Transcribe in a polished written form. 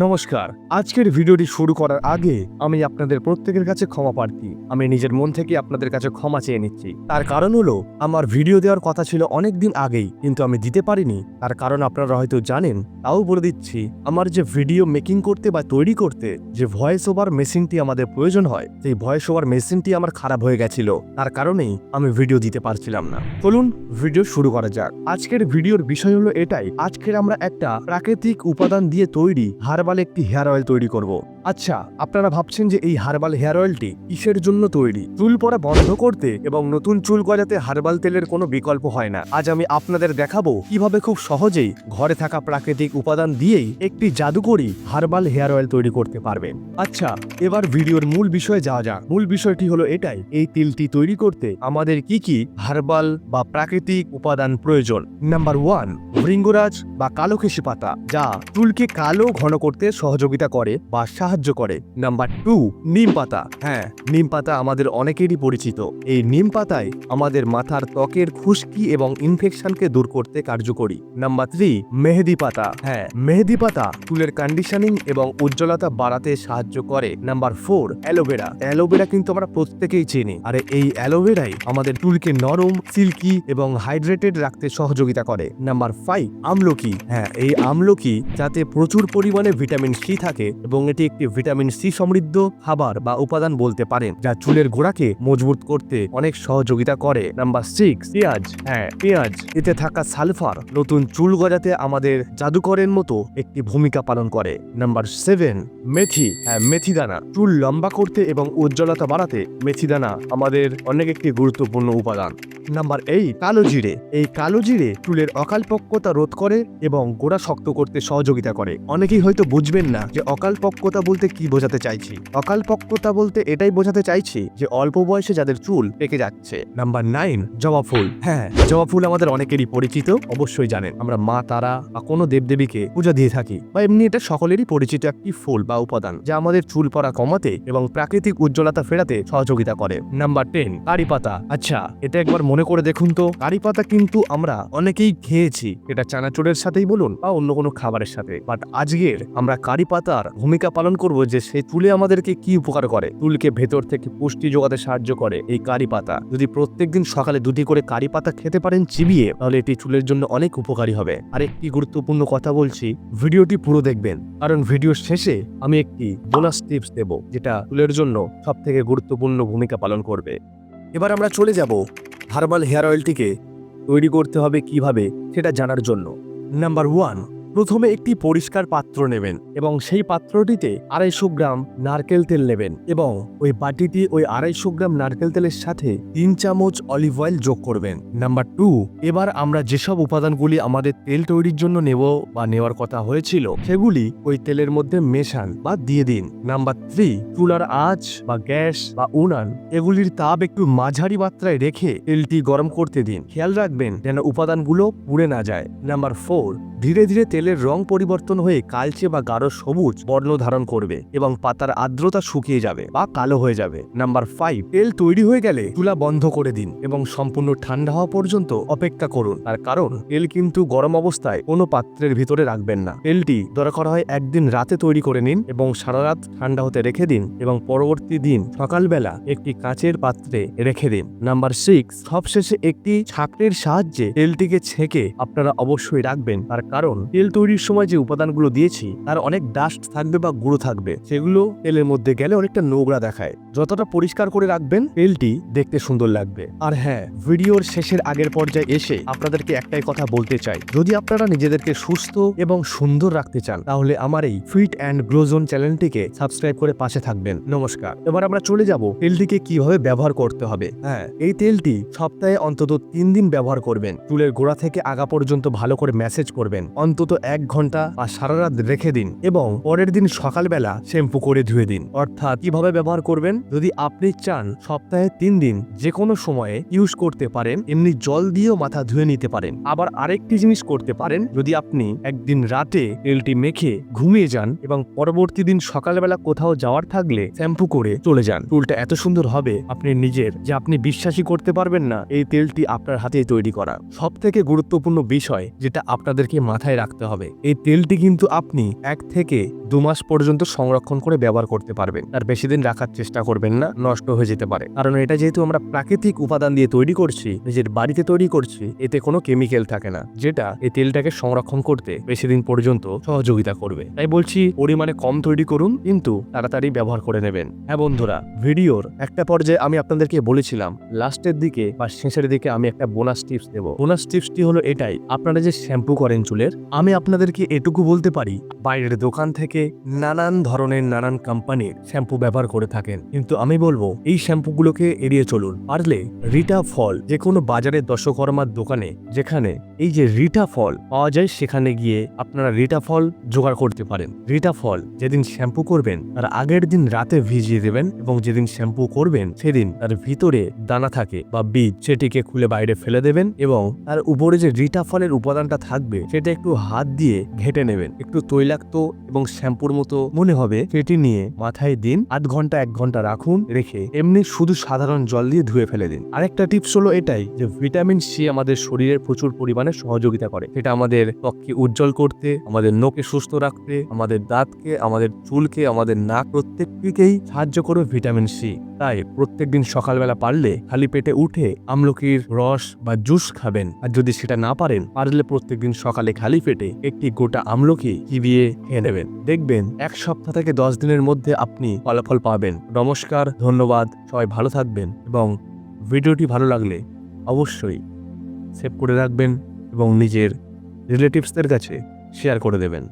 নমস্কার। আজকের ভিডিওটি শুরু করার আগে আমি আপনাদের প্রত্যেকের কাছে ক্ষমা প্রার্থী। আমি নিজের মন থেকে আপনাদের কাছে ক্ষমা চেয়ে নিচ্ছি। তার কারণ হলো আমার ভিডিও দেওয়ার কথা ছিল অনেক দিন আগেই, কিন্তু আমি দিতে পারিনি। তার কারণ আপনারা হয়তো জানেন, তাও বলে দিচ্ছি। আমার যে ভিডিও মেকিং করতে বা তৈরি করতে যে ভয়েস ওভার মেশিনটি আমাদের প্রয়োজন হয়, সেই ভয়েস ওভার মেশিনটি আমার খারাপ হয়ে গেছিল। তার কারণেই আমি ভিডিও দিতে পারছিলাম না। চলুন ভিডিও শুরু করা যাক। আজকের ভিডিওর বিষয় হলো এটাই। আজকের আমরা একটা প্রাকৃতিক উপাদান দিয়ে তৈরি হার্বাল একটি হেয়ার অয়েল তৈরি করব। আচ্ছা, আপনারা ভাবছেন যে এই হার্বাল হেয়ার অয়েলটি কিসের জন্য তৈরি? চুল পড়া বন্ধ করতে এবং নতুন চুল গজাতে হার্বাল তেলের কোনো বিকল্প হয় না। আজ আমি আপনাদের দেখাবো কিভাবে খুব সহজেই ঘরে থাকা প্রাকৃতিক উপাদান দিয়েই একটি জাদুকরী হার্বাল হেয়ার অয়েল তৈরি করতে পারবেন। আচ্ছা, এবার ভিডিওর মূল বিষয়ে যাওয়া যাক। মূল বিষয়টি হলো এটাই, এই তেলটি তৈরি করতে আমাদের কি কি হার্বাল বা প্রাকৃতিক উপাদান প্রয়োজন। নাম্বার 1, ভৃঙ্গরাজ বা কালোকেশি পাতা, যা চুলকে কালো ঘন করতে সহযোগিতা করে বা সাহায্য করে। নাম্বার 2, নিম পাতা। হ্যাঁ, নিম পাতা আমাদের অনেকেরই পরিচিত। এই নিম পাতায় আমাদের মাথার ত্বকের খুশকি এবং ইনফেকশনকে দূর করতে কার্যকরী। নাম্বার 3, মেহেদি পাতা। হ্যাঁ, মেহেদি পাতা চুলের কন্ডিশনিং এবং উজ্জ্বলতা বাড়াতে সাহায্য করে। Number 4, aloe vera. অ্যালোভেরা কিন্তু আমরা প্রত্যেকেই চিনি, আর এই অ্যালোভেরাই আমাদের চুলকে নরম, সিল্কি এবং হাইড্রেটেড রাখতে সহযোগিতা করে। নাম্বার 5, আমলকি। হ্যাঁ, এই আমলকি যাতে প্রচুর পরিমাণে ভিটামিন সি থাকে এবং এটি একটি ভিটামিন সি সমৃদ্ধ খাবার বা উপাদান বলতে পারেন, যা চুলের গোড়াকে মজবুত করতে অনেক সহযোগিতা করে। নাম্বার 6, পেঁয়াজ। হ্যাঁ, পেঁয়াজ, এতে থাকা সালফার নতুন চুল গজাতে আমাদের জাদুকরের মতো একটি ভূমিকা পালন করে। নাম্বার 7, মেথি। হ্যাঁ, মেথি দানা চুল লম্বা করতে এবং উজ্জ্বলতা বাড়াতে মেথি দানা আমাদের অনেক একটি গুরুত্বপূর্ণ উপাদান। নাম্বার 8, কালো জিরে। এই কালো জিরে চুলের অকালপক্কতা রোধ করে এবং গোড়া শক্ত করতে সহযোগিতা করে। অনেকেই হয়তো বুঝবেন না যে অকালপক্কতা বলতে কি বোঝাতে চাইছি। অকালপক্কতা বলতে এটাই বোঝাতে চাইছি যে অল্প বয়সে যাদের চুল পেকে যাচ্ছে। নাম্বার 9, জবা ফুল। হ্যাঁ, জবা ফুল আমাদের অনেকেরই পরিচিত, অবশ্যই জানেন। আমরা মা তারা বা কোনো দেবদেবীকে পূজা দিয়ে থাকি, বা এমনি এটা সকলেরই পরিচিত একটি ফুল বা উপাদান, যা আমাদের চুল পড়া কমাতে এবং প্রাকৃতিক উজ্জ্বলতা ফেরাতে সহযোগিতা করে। নাম্বার 10, কারি পাতা। আচ্ছা, এটা একবার মনে করে দেখুন তো, কারি পাতা কিন্তু আমরা অনেকেই খেয়েছি, এটা চানাচুরের সাথেই বলুন বা অন্য কোনো খাবারের সাথে। বাট আজকের আমরা কারি পাতার ভূমিকা পালন করব, যে সেই চুলে আমাদেরকে কি উপকার করে। চুলকে ভেতর থেকে পুষ্টি যোগাতে সাহায্য করে এই কারি পাতা। যদি প্রত্যেকদিন সকালে 2টি করে কারি পাতা খেতে পারেন চিবিয়ে, তাহলে এটি চুলের জন্য অনেক উপকারী হবে। আর একটি গুরুত্বপূর্ণ কথা বলছি, ভিডিওটি পুরো দেখবেন, কারণ ভিডিওর শেষে আমি একটি বোনাস টিপস দেব, যেটা চুলের জন্য সবথেকে গুরুত্বপূর্ণ ভূমিকা পালন করবে। এবার আমরা চলে যাব হার্বাল হেয়ার অয়েলটিকে তৈরি করতে হবে কিভাবে সেটা জানার জন্য। নাম্বার 1, প্রথমে একটি পরিষ্কার পাত্র নেবেন এবং সেই পাত্রটিতে 250 গ্রাম নারকেল তেল নেবেন এবং ওই বাটিটি ওই 250 গ্রাম নারকেল তেলের সাথে 3 চামচ অলিভ অয়েল যোগ করবেন। নাম্বার 2, এবার আমরা যেসব উপাদানগুলি আমাদের তেল তৈরির জন্য নেব বা নেওয়ার কথা হয়েছিল, সেগুলি ওই তেলের মধ্যে মেশান বা দিয়ে দিন। নাম্বার 3, চুলার আঁচ বা গ্যাস বা উনান এগুলির তাপ একটু মাঝারি মাত্রায় রেখে তেলটি গরম করতে দিন। খেয়াল রাখবেন যেন উপাদানগুলো পুড়ে না যায়। নাম্বার 4, ধীরে ধীরে তেলের রং পরিবর্তন হয়ে কালচে বা গাঢ় সবুজ বর্ণ ধারণ করবে এবং পাতার আর্দ্রতা শুকিয়ে যাবে বা কালো হয়ে যাবে। নাম্বার 5, তেল তৈরি হয়ে গেলে চুলা বন্ধ করে দিন এবং সম্পূর্ণ ঠান্ডা হওয়া পর্যন্ত অপেক্ষা করুন। তার কারণ তেল কিন্তু গরম অবস্থায় কোনো পাত্রের ভিতরে রাখবেন না। তেলটি দরকার হয় একদিন রাতে তৈরি করে নিন এবং সারা রাত ঠান্ডা হতে রেখে দিন এবং পরবর্তী দিন সকালবেলা একটি কাঁচের পাত্রে রেখে দিন। নাম্বার 6, সবশেষে একটি ছাঁকনির সাহায্যে তেলটিকে ছেঁকে আপনারা অবশ্যই রাখবেন। তার কারণ তেল তৈরির সময় যে উপাদানগুলো দিয়েছি তার অনেক ডাস্ট থাকবে বা গুঁড়ো থাকবে, সেগুলো তেলের মধ্যে গেলে অনেকটা নোংরা দেখায়। যতটা পরিষ্কার করে রাখবেন তেলটি দেখতে সুন্দর লাগবে। আর হ্যাঁ, ভিডিওর শেষের আগের পর্যায়ে এসে আপনাদেরকে একটাই কথা বলতে চাই, যদি আপনারা নিজেদেরকে সুস্থ এবং সুন্দর রাখতে চান, তাহলে আমার এই ফিট অ্যান্ড গ্লো জোন চ্যানেলটিকে সাবস্ক্রাইব করে পাশে থাকবেন। নমস্কার। এবার আমরা চলে যাব তেলটিকে কিভাবে ব্যবহার করতে হবে। হ্যাঁ, এই তেলটি সপ্তাহে অন্তত 3 দিন ব্যবহার করবেন। চুলের গোড়া থেকে আগা পর্যন্ত ভালো করে ম্যাসেজ করবেন, অন্তত 1 ঘন্টা বা সারা রাত রেখে দিন এবং পরের দিন সকালবেলা শ্যাম্পু করে ধুয়ে দিন। অর্থাৎ কিভাবে ব্যবহার করবেন, যদি আপনি চান সপ্তাহে 3 দিন যে কোনো সময়ে ইউজ করতে পারেন, এমনি জল দিয়েও মাথা ধুয়ে নিতে পারেন। আবার আরেকটি জিনিস করতে পারেন, যদি আপনি একদিন রাতে তেলটি মেখে ঘুমিয়ে যান এবং পরবর্তী দিন সকালবেলা কোথাও যাওয়ার থাকলে শ্যাম্পু করে চলে যান, চুলটা এত সুন্দর হবে আপনি নিজের যে আপনি বিশ্বাসই করতে পারবেন না এই তেলটি আপনার হাতে তৈরি করা। সব থেকে গুরুত্বপূর্ণ বিষয় যেটা আপনাদেরকে মাথায় রাখতে হবে, এই তেলটি কিন্তু আপনি 1 থেকে 2 মাস পর্যন্ত সংরক্ষণ করে ব্যবহার করতে পারবেন। তার বেশি দিন রাখার চেষ্টা করবেন না, নষ্ট হয়ে যেতে পারে। কারণ এটা যেহেতু আমরা প্রাকৃতিক উপাদান দিয়ে তৈরি করছি, নিজের বাড়িতে তৈরি করছি, এতে কোনো কেমিক্যাল থাকে না যেটা এই তেলটাকে সংরক্ষণ করতে বেশি দিন পর্যন্ত সহযোগিতা করবে। তাই বলছি পরিমাণে কম তৈরি করুন, কিন্তু তাড়াতাড়ি ব্যবহার করে নেবেন। হ্যাঁ বন্ধুরা, ভিডিওর একটা পর্যায়ে আমি আপনাদেরকে বলেছিলাম লাস্টের দিকে বা শেষের দিকে আমি একটা বোনাস টিপস দেব। বোনাস টিপসটি হলো এটাই, আপনারা যে শ্যাম্পু করেন চুলের, আমি আপনাদেরকে এটুকু বলতে পারি বাইরের দোকান থেকে নানান ধরনের নানান কোম্পানির শ্যাম্পু ব্যবহার করে থাকেন, কিন্তু আমি বলবো এই শ্যাম্পুগুলোকে এড়িয়ে চলুন। পারলে রিটা ফল যে কোনো বাজারের দশকর্মার দোকানে যেখানে এই যে রিটা ফল পাওয়া যায় সেখানে গিয়ে আপনারা রিটা ফল জোগাড় করতে পারেন। রিটা ফল যেদিন শ্যাম্পু করবেন তার আগের দিন রাতে ভিজিয়ে দেবেন এবং যেদিন শ্যাম্পু করবেন সেদিন তার ভিতরে দানা থাকে বা বীজ, সেটিকে খুলে বাইরে ফেলে দেবেন এবং তার উপরে যে রিটা ফলের উপাদানটা থাকবে সেটা একটু হাত দিয়ে ঘেটে নেবেন। একটু তৈলাক্ত এবং শ্যাম্পুর মতো মনে হবে, সেটি নিয়ে মাথায় দিন, 8 ঘন্টা 1 ঘন্টা রাখুন, রেখে এমনি শুধু সাধারণ জল দিয়ে ধুয়ে ফেলে দিন। আরেকটা টিপস হলো এটাই যে ভিটামিন সি আমাদের শরীরের প্রচুর পরিমাণে সহযোগিতা করে। সেটা আমাদের ত্বককে উজ্জ্বল করতে, আমাদের নখকে সুস্থ রাখতে, আমাদের দাঁতকে, আমাদের চুলকে, আমাদের নাক প্রত্যেকটিকেই সাহায্য করে ভিটামিন সি। তাই প্রত্যেকদিন সকালবেলা পারলে খালি পেটে উঠে আমলকির রস বা জুস খাবেন, আর যদি সেটা না পারেন পারলে প্রত্যেকদিন সকালে খালি পেটে একটি গোটা আমলকি চিবিয়ে খেয়ে নেবেন। দেখবেন 1 সপ্তাহ থেকে 10 দিনের মধ্যে আপনি ফলাফল পাবেন। নমস্কার, ধন্যবাদ, সবাই ভালো থাকবেন এবং ভিডিওটি ভালো লাগলে অবশ্যই সেভ করে রাখবেন এবং নিজের রিলেটিভসদের কাছে শেয়ার করে দেবেন।